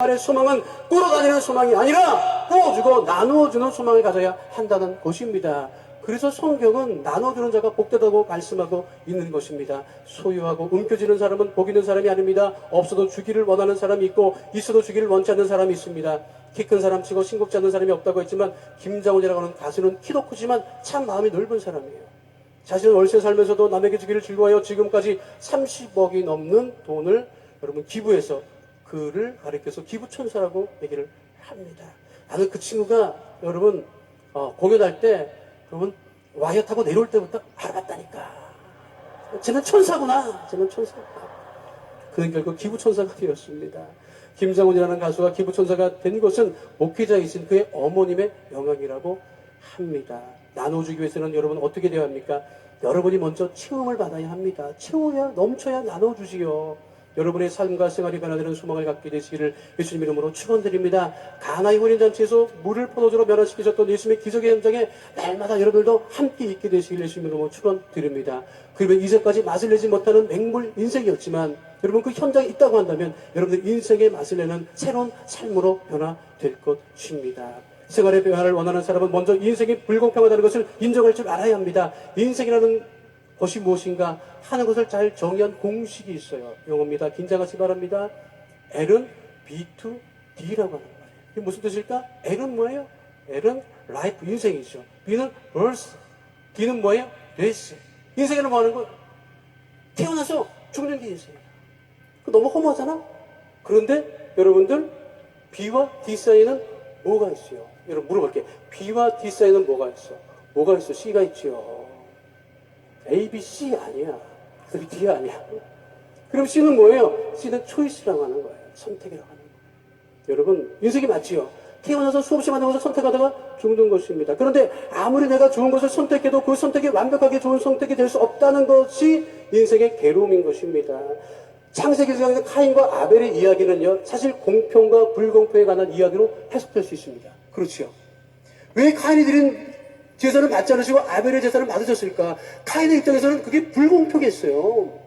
의 소망은 끌어다니는 소망이 아니라 부어주고 나누어주는 소망을 가져야 한다는 것입니다. 그래서 성경은 나눠주는 자가 복되다고 말씀하고 있는 것입니다. 소유하고 움켜쥐는 사람은 복 있는 사람이 아닙니다. 없어도 주기를 원하는 사람이 있고 있어도 주기를 원치 않는 사람이 있습니다. 키 큰 사람 치고 싱겁지 않는 사람이 없다고 했지만 김장훈이라고 하는 가수는 키도 크지만 참 마음이 넓은 사람이에요. 자신은 월세 살면서도 남에게 주기를 즐거워하여 지금까지 30억이 넘는 돈을 여러분 기부해서 그를 가리켜서 기부천사라고 얘기를 합니다. 나는 그 친구가 여러분 공연할 때 여러분 와이어 타고 내려올 때부터 알아봤다니까. 쟤는 천사구나. 쟤는 천사구나. 그는 결국 기부천사가 되었습니다. 김장훈이라는 가수가 기부천사가 된 것은 목회자이신 그의 어머님의 영향이라고 합니다. 나눠주기 위해서는 여러분 어떻게 되어야 합니까? 여러분이 먼저 채움을 받아야 합니다. 채워야 넘쳐야 나눠주지요. 여러분의 삶과 생활이 변화되는 소망을 갖게 되시기를 예수님 이름으로 축원드립니다. 가나의 혼인잔치에서 물을 포도주로 변화시키셨던 예수님의 기적의 현장에 날마다 여러분들도 함께 있게 되시기를 예수님 이름으로 축원드립니다. 그러면 이제까지 맛을 내지 못하는 맹물 인생이었지만 여러분 그 현장에 있다고 한다면 여러분들 인생의 맛을 내는 새로운 삶으로 변화될 것입니다. 생활의 변화를 원하는 사람은 먼저 인생이 불공평하다는 것을 인정할 줄 알아야 합니다. 인생이라는 것이 무엇인가 하는 것을 잘 정의한 공식이 있어요. 용어입니다. 긴장하지 바랍니다. L은 B2D라고 하는 거예요. 이게 무슨 뜻일까? L은 뭐예요? L은 life, 인생이죠. B는 birth, D는 뭐예요? death. 인생이란 뭐 하는 거예요? 태어나서 죽는 게 인생이에요. 너무 허무하잖아? 그런데 여러분들 B와 D 사이에는 뭐가 있어요? 여러분 물어볼게요. B와 D 사이에는 뭐가 있어? 뭐가 있어? C가 있죠. A, B, C 아니야. D 아니야. 그럼 C는 뭐예요? C는 초이스라고 하는 거예요. 선택이라고 하는 거예요. 여러분, 인생이 맞지요? 태어나서 수없이 많은 것을 선택하다가 죽는 것입니다. 그런데 아무리 내가 좋은 것을 선택해도 그 선택이 완벽하게 좋은 선택이 될 수 없다는 것이 인생의 괴로움인 것입니다. 창세기에서 카인과 아벨의 이야기는요, 사실 공평과 불공평에 관한 이야기로 해석될 수 있습니다. 그렇죠? 왜 카인이 드린 제사를 받지 않으시고 아벨의 제사를 받으셨을까? 카인의 입장에서는 그게 불공평했어요.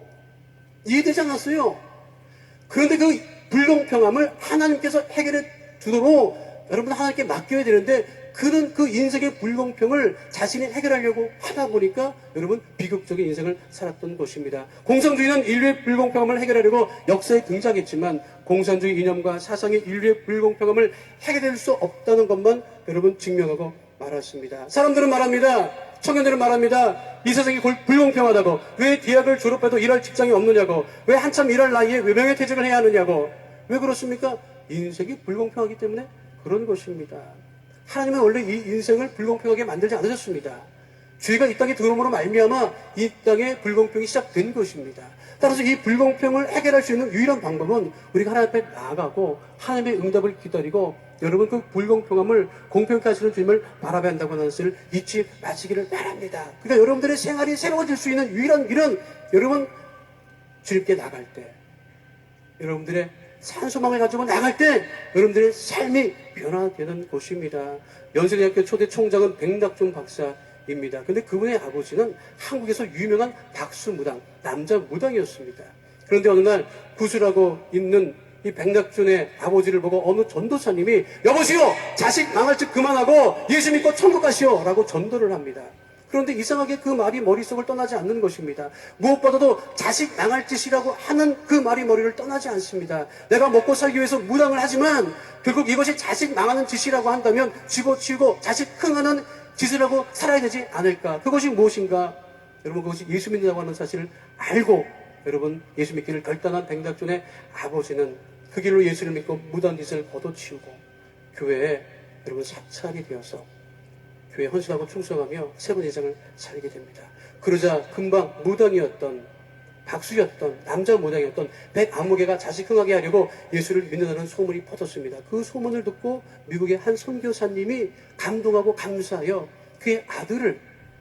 이해되지 않았어요. 그런데 그 불공평함을 하나님께서 해결해 주도록 여러분 하나님께 맡겨야 되는데 그는 그 인생의 불공평을 자신이 해결하려고 하다 보니까 여러분 비극적인 인생을 살았던 것입니다. 공산주의는 인류의 불공평함을 해결하려고 역사에 등장했지만 공산주의 이념과 사상이 인류의 불공평함을 해결할 수 없다는 것만 여러분 증명하고 말았습니다. 사람들은 말합니다. 청년들은 말합니다. 이 세상이 불공평하다고. 왜 대학을 졸업해도 일할 직장이 없느냐고. 왜 한참 일할 나이에 왜 명예퇴직을 해야 하느냐고. 왜 그렇습니까? 인생이 불공평하기 때문에 그런 것입니다. 하나님은 원래 이 인생을 불공평하게 만들지 않으셨습니다. 죄가 이 땅에 들어옴으로 말미암아 이 땅에 불공평이 시작된 것입니다. 따라서 이 불공평을 해결할 수 있는 유일한 방법은 우리가 하나님 앞에 나아가고 하나님의 응답을 기다리고 여러분 그 불공평함을 공평케 하시는 주님을 바라봐야 한다고 하는 것을 잊지 마시기를 바랍니다. 그러니까 여러분들의 생활이 새로워질 수 있는 유일한 길은 여러분 주님께 나갈 때 여러분들의 산소망을 가지고 나갈 때 여러분들의 삶이 변화되는 것입니다. 연세대학교 초대 총장은 백낙준 박사입니다. 근데 그분의 아버지는 한국에서 유명한 박수무당, 남자 무당이었습니다. 그런데 어느 날 구슬하고 있는 이 백낙준의 아버지를 보고 어느 전도사님이 여보시오! 자식 망할 짓 그만하고 예수 믿고 천국 가시오! 라고 전도를 합니다. 그런데 이상하게 그 말이 머릿속을 떠나지 않는 것입니다. 무엇보다도 자식 망할 짓이라고 하는 그 말이 머리를 떠나지 않습니다. 내가 먹고 살기 위해서 무당을 하지만 결국 이것이 자식 망하는 짓이라고 한다면 집어치우고 자식 흥하는 짓을 하고 살아야 되지 않을까? 그것이 무엇인가? 여러분 그것이 예수 믿는다고 하는 사실을 알고 여러분 예수 믿기를 결단한 백낙준의 아버지는 그 길로 예수를 믿고 무단 짓을 걷어치우고 교회에 여러분 사찰이 되어서 교회에 헌신하고 충성하며 새로운 인생을 살게 됩니다. 그러자 금방 무당이었던 박수였던 남자 무당이었던 백아무개가 자식 흥하게 하려고 예수를 믿는다는 소문이 퍼졌습니다. 그 소문을 듣고 미국의 한 선교사님이 감동하고 감사하여 그의 아들을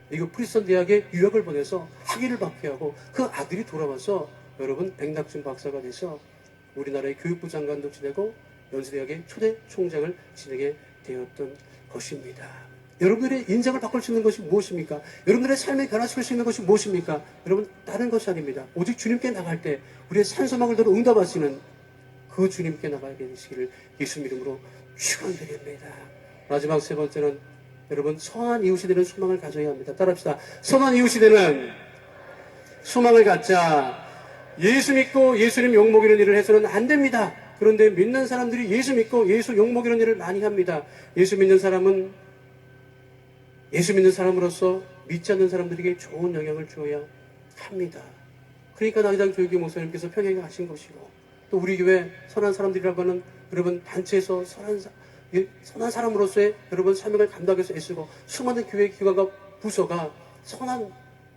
미국 프리스턴 대학에 유학을 보내서 학위를 받게 하고 그 아들이 돌아와서 여러분 백낙준 박사가 돼서 우리나라의 교육부 장관도 지내고 연세대학의 초대 총장을 지내게 되었던 것입니다. 여러분들의 인생을 바꿀 수 있는 것이 무엇입니까? 여러분들의 삶을 변화시킬 수 있는 것이 무엇입니까? 여러분 다른 것이 아닙니다. 오직 주님께 나갈 때 우리의 산소망을 들어 응답하시는 그 주님께 나가게 되시기를 예수 이름으로 축원드립니다. 마지막 세 번째는 여러분, 선한 이웃이 되는 소망을 가져야 합니다. 따라합시다. 선한 이웃이 되는 소망을 갖자. 예수 믿고 예수님 욕먹이는 일을 해서는 안 됩니다. 그런데 믿는 사람들이 예수 믿고 예수 욕먹이는 일을 많이 합니다. 예수 믿는 사람은 예수 믿는 사람으로서 믿지 않는 사람들에게 좋은 영향을 주어야 합니다. 그러니까 나기당 조규 목사님께서 평양에 가신 것이고, 또 우리 교회 선한 사람들이라고 하는 여러분 단체에서 선한 사람으로서의 여러분 사명을 감당해서 애쓰고, 수많은 교회 기관과 부서가 선한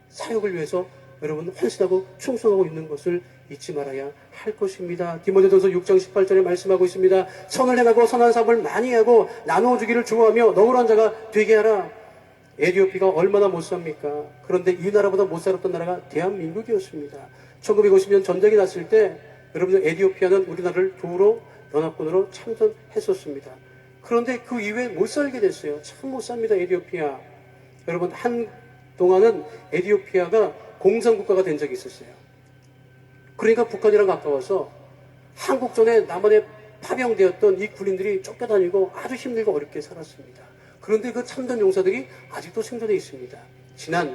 사역을 위해서 여러분 헌신하고 충성하고 있는 것을 잊지 말아야 할 것입니다. 디모데전서 6장 18절에 말씀하고 있습니다. 선을 행하고 선한 사업을 많이 하고 나누어 주기를 좋아하며 너울한 자가 되게 하라. 에티오피아가 얼마나 못 삽니까? 그런데 이 나라보다 못 살았던 나라가 대한민국이었습니다. 1950년 전쟁이 났을 때 여러분, 에티오피아는 우리나라를 도우러 연합군으로 참전했었습니다. 그런데 그 이후에 못 살게 됐어요. 참 못 삽니다, 에티오피아. 여러분, 한동안은 에티오피아가 공산국가가 된 적이 있었어요. 그러니까 북한이랑 가까워서 한국전에 남한에 파병되었던 이 군인들이 쫓겨다니고 아주 힘들고 어렵게 살았습니다. 그런데 그 참전 용사들이 아직도 생존해 있습니다. 지난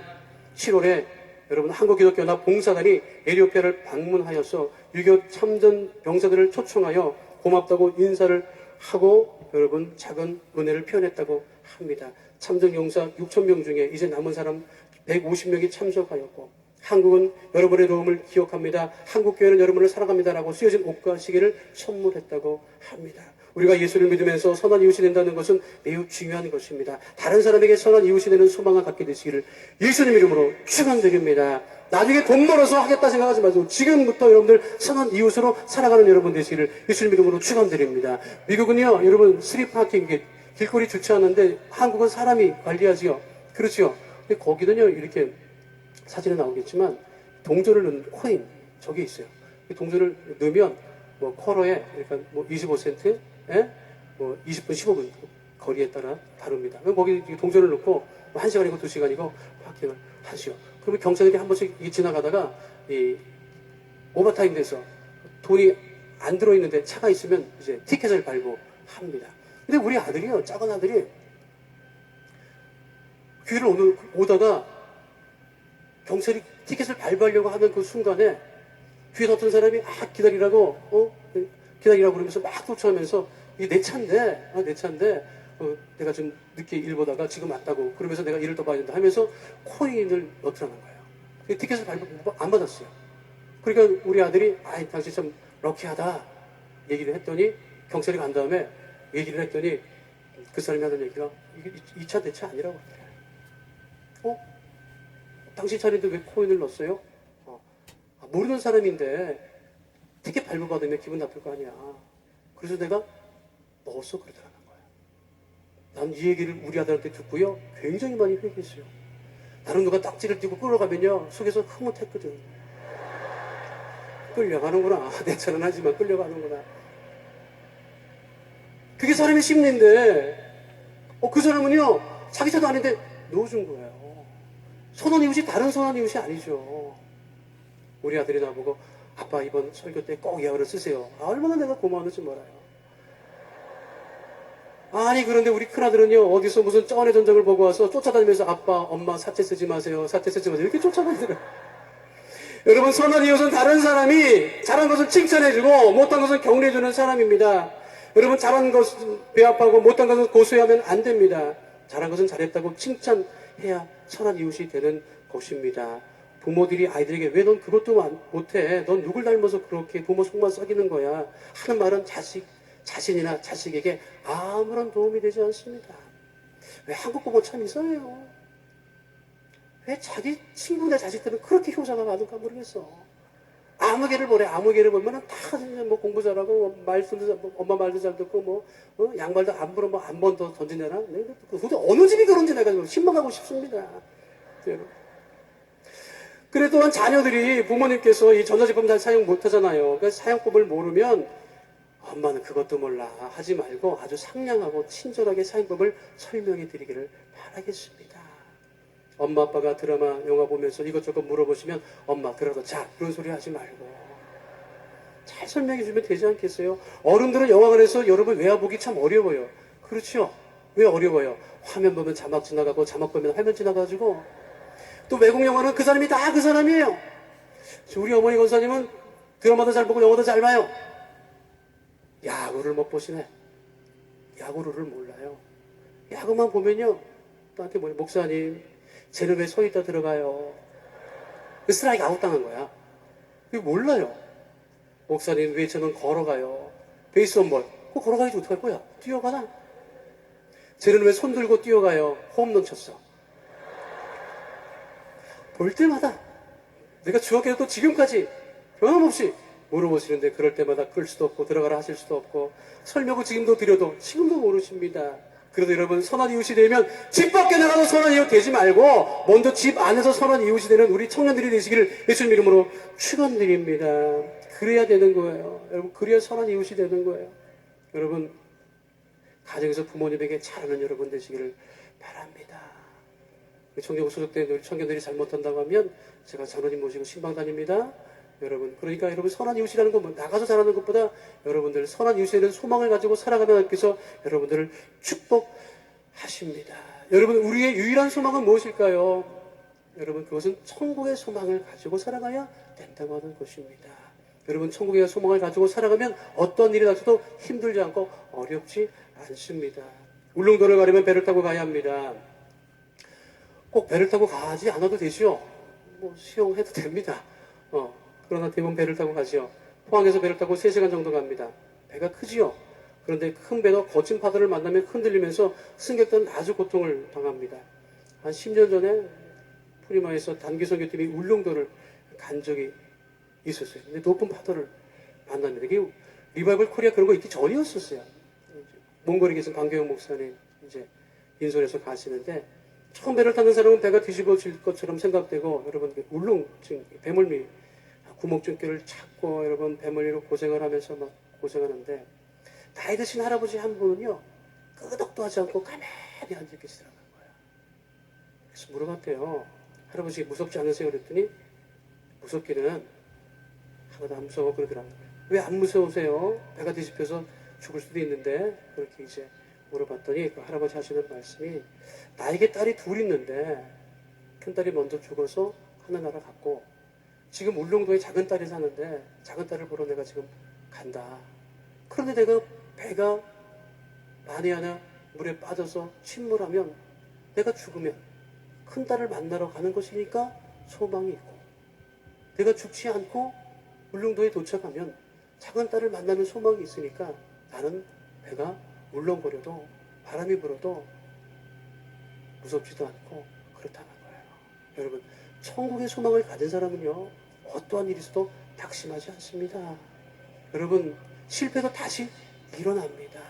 7월에 여러분, 한국기독교연합 봉사단이 에티오피아를 방문하여서 유교 참전 병사들을 초청하여 고맙다고 인사를 하고 여러분 작은 은혜를 표현했다고 합니다. 참전 용사 6,000명 중에 이제 남은 사람 150명이 참석하였고, 한국은 여러분의 도움을 기억합니다. 한국교회는 여러분을 사랑합니다라고 쓰여진 옷과 시계를 선물했다고 합니다. 우리가 예수를 믿으면서 선한 이웃이 된다는 것은 매우 중요한 것입니다. 다른 사람에게 선한 이웃이 되는 소망을 갖게 되시기를 예수님 이름으로 축원드립니다. 나중에 돈 벌어서 하겠다 생각하지 마시고 지금부터 여러분들 선한 이웃으로 살아가는 여러분 되시기를 예수님 이름으로 축원드립니다. 미국은요, 여러분 스트리트파킹, 길거리 주차하는데 한국은 사람이 관리하지요. 그렇죠? 근데 거기는요, 이렇게 사진에 나오겠지만 동전을 넣는 코인 저게 있어요. 동전을 넣으면 뭐 쿼러에 그러니까 뭐 25센트, 뭐 20분 15분 거리에 따라 다릅니다. 그럼 거기 동전을 넣고 뭐 1시간이고 2시간이고 파킹을 하시오. 그러면 경찰들이 한 번씩 지나가다가 이 오버타임 돼서 돈이 안 들어있는데 차가 있으면 이제 티켓을 발부합니다. 근데 우리 아들이요, 작은 아들이 교회를 오다가 경찰이 티켓을 발부하려고 하는 그 순간에 뒤에서 어떤 사람이 기다리라고 그러면서 막 쫓아오면서 이게 내 차인데 내가 좀 늦게 일 보다가 지금 왔다고 그러면서 내가 일을 더 봐야 된다 하면서 코인을 넣더라는 거예요. 티켓을 발부 안 받았어요. 그러니까 우리 아들이 당신 참 럭키하다 얘기를 했더니, 경찰이 간 다음에 얘기를 했더니 그 사람이 하는 얘기가 이게 이 차 내 차 아니라고 그래. 당신 차인데 왜 코인을 넣었어요? 모르는 사람인데 티켓 발부받으면 기분 나쁠 거 아니야. 그래서 내가 넣었어 그러더라는 거야. 난 이 얘기를 우리 아들한테 듣고요, 굉장히 많이 회개했어요. 나는 누가 딱지를 띄고 끌어가면요, 속에서 흐뭇했거든. 끌려가는구나. 내 차는 하지만 끌려가는구나. 그게 사람의 심리인데, 그 사람은요, 자기 차도 아닌데 넣어준 거예요. 선한 이웃이 다른 선한 이웃이 아니죠. 우리 아들이 나보고 아빠 이번 설교 때 꼭 야어를 쓰세요. 얼마나 내가 고마웠는지 몰라요. 아니 그런데 우리 큰아들은요, 어디서 무슨 쩌네 전적을 보고 와서 쫓아다니면서 아빠 엄마 사채 쓰지 마세요, 사채 쓰지 마세요 이렇게 쫓아다니더라고요. 여러분, 선한 이웃은 다른 사람이 잘한 것을 칭찬해주고 못한 것을 격려해주는 사람입니다. 여러분, 잘한 것은 배합하고 못한 것은 고소하면 안 됩니다. 잘한 것은 잘했다고 칭찬해야 선한 이웃이 되는 것입니다. 부모들이 아이들에게 왜 넌 그것도 못해? 넌 누굴 닮아서 그렇게 부모 속만 썩이는 거야? 하는 말은 자신이나 자식에게 아무런 도움이 되지 않습니다. 왜 한국 부모 참 이상해요. 왜 자기 친구나 자식들은 그렇게 효자가 많은가 모르겠어. 아무 개를 보면 다 뭐 공부 잘하고 엄마 말도 잘 듣고 양말도 안 불어 한 번 더 던지냐나. 근데 어느 집이 그런지 내가 신망하고 싶습니다. 그래 또한 자녀들이 부모님께서 이 전자제품 잘 사용 못하잖아요. 그 사용법을 모르면 엄마는 그것도 몰라 하지 말고 아주 상냥하고 친절하게 사용법을 설명해 드리기를 바라겠습니다. 엄마 아빠가 드라마 영화 보면서 이것저것 물어보시면 엄마 그러다 자 그런 소리 하지 말고 잘 설명해 주면 되지 않겠어요? 어른들은 영화관에서 여러분 외화보기 참 어려워요. 그렇죠? 왜 어려워요? 화면 보면 자막 지나가고 자막 보면 화면 지나가지고, 또 외국 영화는 그 사람이 다 그 사람이에요. 우리 어머니 권사님은 드라마도 잘 보고 영화도 잘 봐요. 야구를 못 보시네. 야구를 몰라요. 야구만 보면요, 또한테 뭐냐, 목사님 쟤는 왜 서 있다 들어가요? 스트라이크 아웃 당한 거야. 이거 몰라요. 목사님 왜 쟤는 걸어가요? 베이스볼 그거 걸어가야지 어떡할 거야? 뛰어가나? 쟤는 왜 손 들고 뛰어가요? 홈런 쳤어. 볼 때마다 내가 중학교 때 지금까지 변함없이 물어보시는데, 그럴 때마다 끌 수도 없고 들어가라 하실 수도 없고 설명을 지금도 드려도 지금도 모르십니다. 그래도 여러분, 선한 이웃이 되면 집 밖에 나가서 선한 이웃 되지 말고 먼저 집 안에서 선한 이웃이 되는 우리 청년들이 되시기를 예수님 이름으로 축원드립니다. 그래야 되는 거예요. 여러분, 그래야 선한 이웃이 되는 거예요. 여러분, 가정에서 부모님에게 잘하는 여러분 되시기를 바랍니다. 청년부 소속된 우리 청년들이 잘못한다고 하면 제가 장로님 모시고 신방 다닙니다. 여러분, 그러니까 여러분, 선한 이웃이라는 건 뭐 나가서 잘하는 것보다 여러분들 선한 이웃에 대한 소망을 가지고 살아가는 하나님께서 여러분들을 축복하십니다. 여러분, 우리의 유일한 소망은 무엇일까요? 여러분, 그것은 천국의 소망을 가지고 살아가야 된다고 하는 것입니다. 여러분, 천국의 소망을 가지고 살아가면 어떤 일이 닥쳐도 힘들지 않고 어렵지 않습니다. 울릉도를 가려면 배를 타고 가야 합니다. 꼭 배를 타고 가지 않아도 되죠. 뭐 수영해도 됩니다. 그러나 대부분 배를 타고 가지요. 포항에서 배를 타고 3시간 정도 갑니다. 배가 크지요. 그런데 큰 배가 거친 파도를 만나면 흔들리면서 승객들은 아주 고통을 당합니다. 한 10년 전에 프리마에서 단기선교팀이 울릉도를 간 적이 있었어요. 근데 높은 파도를 만납니다. 이게 리바이벌 코리아 그런 거 있기 전이었었어요. 몽골에 계신 강교영 목사님 이제 인솔에서 가시는데, 처음 배를 타는 사람은 배가 뒤집어질 것처럼 생각되고, 여러분, 울릉증, 배멀미, 구목줄기를 찾고, 여러분, 배멀미로 고생을 하면서 막 고생하는데, 나이 드신 할아버지 한 분은요, 끄덕도 하지 않고 가만히 앉아 계시더라는 거예요. 그래서 물어봤대요. 할아버지 무섭지 않으세요? 그랬더니, 무섭기는 하나도 안 무서워 그러더라고요. 왜 안 무서우세요? 배가 뒤집혀서 죽을 수도 있는데. 그렇게 이제 물어봤더니 그 할아버지 하시는 말씀이, 나에게 딸이 둘 있는데 큰딸이 먼저 죽어서 하늘나라 갔고, 지금 울릉도에 작은 딸이 사는데 작은 딸을 보러 내가 지금 간다. 그런데 내가 배가 만에 하나 물에 빠져서 침몰하면, 내가 죽으면 큰딸을 만나러 가는 것이니까 소망이 있고, 내가 죽지 않고 울릉도에 도착하면 작은 딸을 만나는 소망이 있으니까 나는 배가 울렁거려도 바람이 불어도 무섭지도 않고 그렇다는 거예요. 여러분, 천국의 소망을 가진 사람은요, 어떠한 일이 있어도 낙심하지 않습니다. 여러분, 실패도 다시 일어납니다.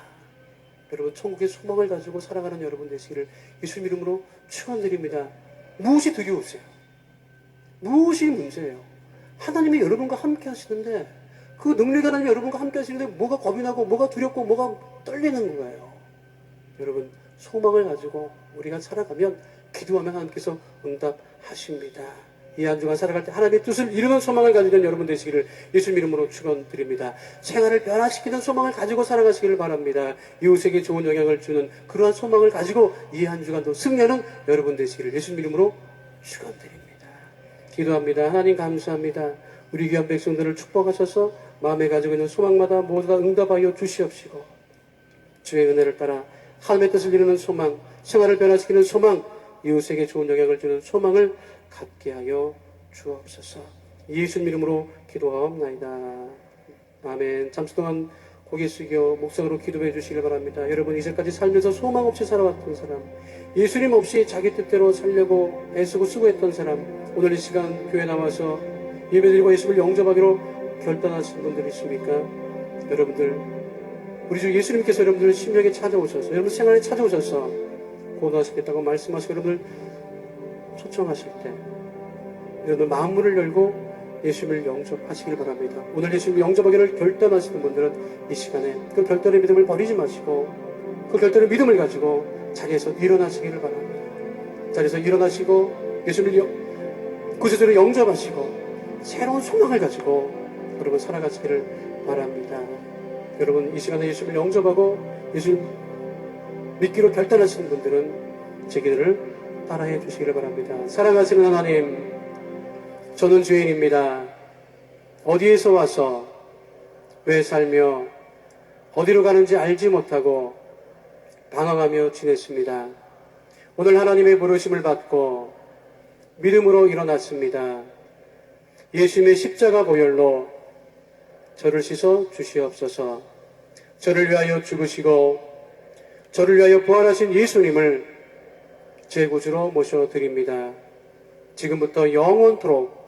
여러분, 천국의 소망을 가지고 살아가는 여러분 되시기를 예수님 이름으로 축원드립니다. 무엇이 두려우세요? 무엇이 문제예요? 하나님이 여러분과 함께 하시는데, 그 능력이 하나님이 여러분과 함께 하시는데 뭐가 겁이 나고 뭐가 두렵고 뭐가 떨리는 거예요. 여러분, 소망을 가지고 우리가 살아가면, 기도하면 하나님께서 응답하십니다. 이 한 주간 살아갈 때 하나님의 뜻을 이루는 소망을 가지는 여러분 되시기를 예수님 이름으로 축원드립니다. 생활을 변화시키는 소망을 가지고 살아가시기를 바랍니다. 이웃에게 좋은 영향을 주는 그러한 소망을 가지고 이 한 주간도 승리하는 여러분 되시기를 예수님 이름으로 축원드립니다. 기도합니다. 하나님 감사합니다. 우리 귀한 백성들을 축복하셔서 마음에 가지고 있는 소망마다 모두 다 응답하여 주시옵시고, 주의 은혜를 따라 하나님의 뜻을 이루는 소망, 생활을 변화시키는 소망, 이웃에게 좋은 영향을 주는 소망을 갖게 하여 주옵소서. 예수님 이름으로 기도하옵나이다. 아멘. 잠시 동안 고개 숙여 묵상으로 기도해 주시길 바랍니다. 여러분, 이제까지 살면서 소망 없이 살아왔던 사람, 예수님 없이 자기 뜻대로 살려고 애쓰고 수고했던 사람, 오늘 이 시간 교회 나와서 예배드리고 예수를 영접하기로 결단하신 분들 있습니까? 여러분들, 우리 주 예수님께서 여러분들 심령에 찾아오셔서, 여러분 생활에 찾아오셔서 구원하시겠다고 말씀하시고 여러분들 초청하실 때, 여러분 마음문을 열고 예수님을 영접하시길 바랍니다. 오늘 예수님을 영접하기를 결단하시는 분들은 이 시간에 그 결단의 믿음을 버리지 마시고, 그 결단의 믿음을 가지고 자리에서 일어나시기를 바랍니다. 자리에서 일어나시고 예수님을 구세주로 영접하시고 새로운 소망을 가지고 여러분 살아가시기를 바랍니다. 여러분, 이 시간에 예수를 영접하고 예수를 믿기로 결단하시는 분들은 제 길을 따라해 주시기를 바랍니다. 사랑하시는 하나님, 저는 죄인입니다. 어디에서 와서 왜 살며 어디로 가는지 알지 못하고 방황하며 지냈습니다. 오늘 하나님의 부르심을 받고 믿음으로 일어났습니다. 예수님의 십자가 보혈로 저를 씻어 주시옵소서. 저를 위하여 죽으시고 저를 위하여 부활하신 예수님을 제 구주로 모셔드립니다. 지금부터 영원토록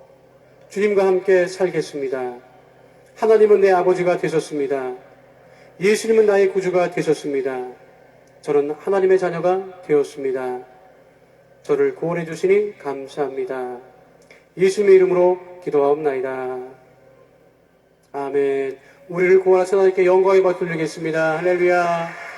주님과 함께 살겠습니다. 하나님은 내 아버지가 되셨습니다. 예수님은 나의 구주가 되셨습니다. 저는 하나님의 자녀가 되었습니다. 저를 구원해 주시니 감사합니다. 예수님의 이름으로 기도하옵나이다. 아멘. 우리를 구원하신 하나님께 영광의 박수 드리겠습니다. 할렐루야.